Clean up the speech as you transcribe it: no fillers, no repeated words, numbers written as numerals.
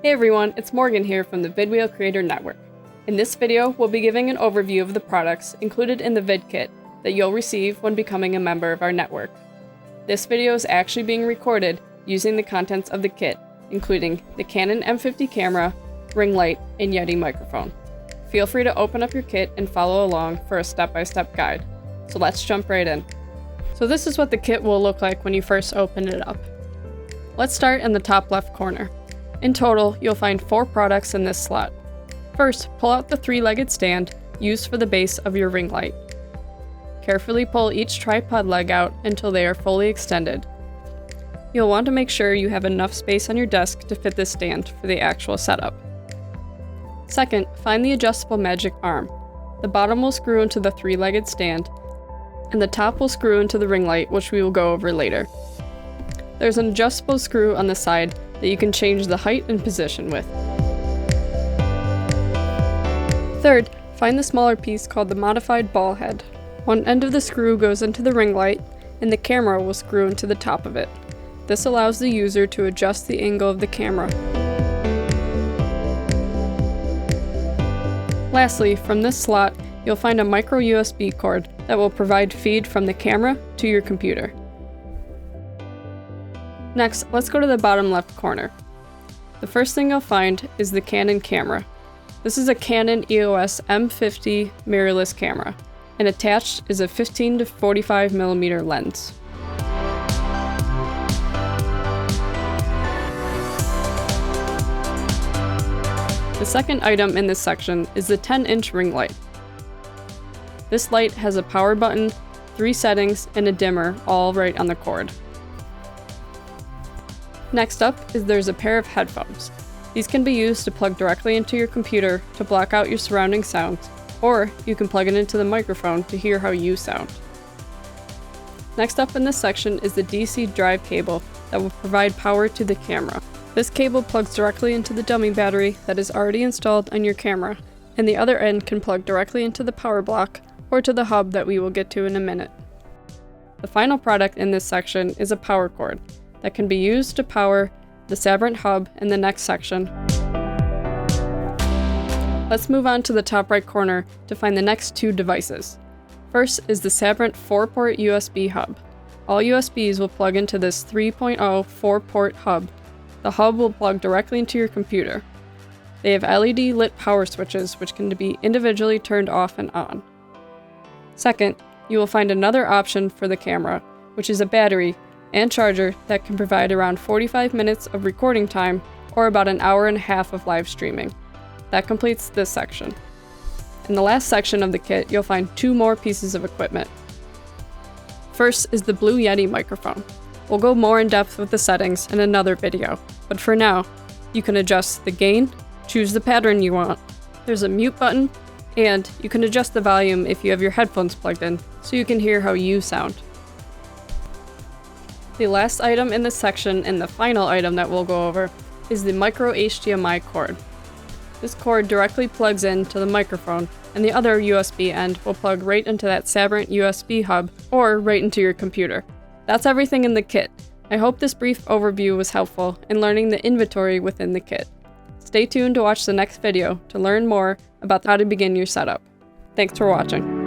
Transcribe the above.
Hey everyone, it's Morgan here from the VidWheel Creator Network. In this video, we'll be giving an overview of the products included in the VidKit that you'll receive when becoming a member of our network. This video is actually being recorded using the contents of the kit, including the Canon M50 camera, ring light, and Yeti microphone. Feel free to open up your kit and follow along for a step-by-step guide. So let's jump right in. So this is what the kit will look like when you first open it up. Let's start in the top left corner. In total, you'll find 4 products in this slot. First, pull out the 3-legged stand used for the base of your ring light. Carefully pull each tripod leg out until they are fully extended. You'll want to make sure you have enough space on your desk to fit this stand for the actual setup. Second, find the adjustable magic arm. The bottom will screw into the 3-legged stand, and the top will screw into the ring light, which we will go over later. There's an adjustable screw on the side that you can change the height and position with. Third, find the smaller piece called the modified ball head. One end of the screw goes into the ring light, and the camera will screw into the top of it. This allows the user to adjust the angle of the camera. Lastly, from this slot, you'll find a micro USB cord that will provide feed from the camera to your computer. Next, let's go to the bottom left corner. The first thing you'll find is the Canon camera. This is a Canon EOS M50 mirrorless camera, and attached is a 15 to 45mm lens. The second item in this section is the 10-inch ring light. This light has a power button, 3 settings, and a dimmer all right on the cord. Next up is there's a pair of headphones. These can be used to plug directly into your computer to block out your surrounding sounds, or you can plug it into the microphone to hear how you sound. Next up in this section is the DC drive cable that will provide power to the camera. This cable plugs directly into the dummy battery that is already installed on your camera, and the other end can plug directly into the power block or to the hub that we will get to in a minute. The final product in this section is a power cord that can be used to power the Sabrent hub in the next section. Let's move on to the top right corner to find the next 2 devices. First is the Sabrent 4-port USB hub. All USBs will plug into this 3.0 4-port hub. The hub will plug directly into your computer. They have LED lit power switches which can be individually turned off and on. Second, you will find another option for the camera, which is a battery and charger that can provide around 45 minutes of recording time or about an hour and a half of live streaming. That completes this section. In the last section of the kit, you'll find 2 more pieces of equipment. First is the Blue Yeti microphone. We'll go more in depth with the settings in another video, but for now, you can adjust the gain, choose the pattern you want, there's a mute button, and you can adjust the volume if you have your headphones plugged in so you can hear how you sound. The last item in this section, and the final item that we'll go over, is the micro HDMI cord. This cord directly plugs into the microphone, and the other USB end will plug right into that Sabrent USB hub or right into your computer. That's everything in the kit. I hope this brief overview was helpful in learning the inventory within the kit. Stay tuned to watch the next video to learn more about how to begin your setup. Thanks for watching.